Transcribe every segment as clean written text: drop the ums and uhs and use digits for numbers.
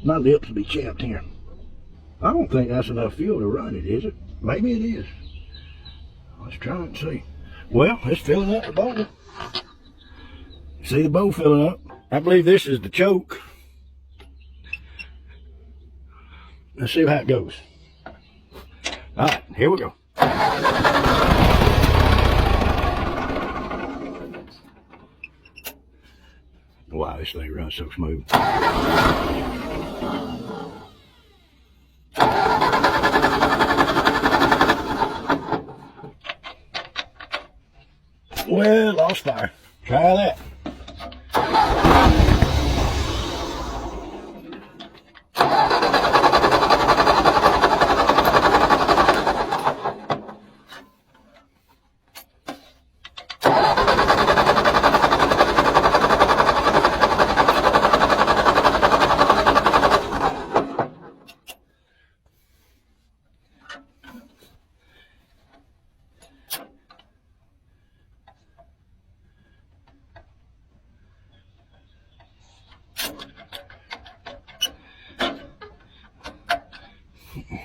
My lips will be chapped here. I don't think that's enough fuel to run it, is it? Maybe it is. Let's try and see. Well, it's filling up the bowl. See the bowl filling up? I believe this is the choke. Let's see how it goes. All right, here we go. Wow, this thing runs so smooth. Well, lost fire. Try that.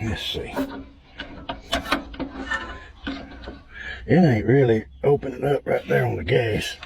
Let's see. It ain't really opening up right there on the gas.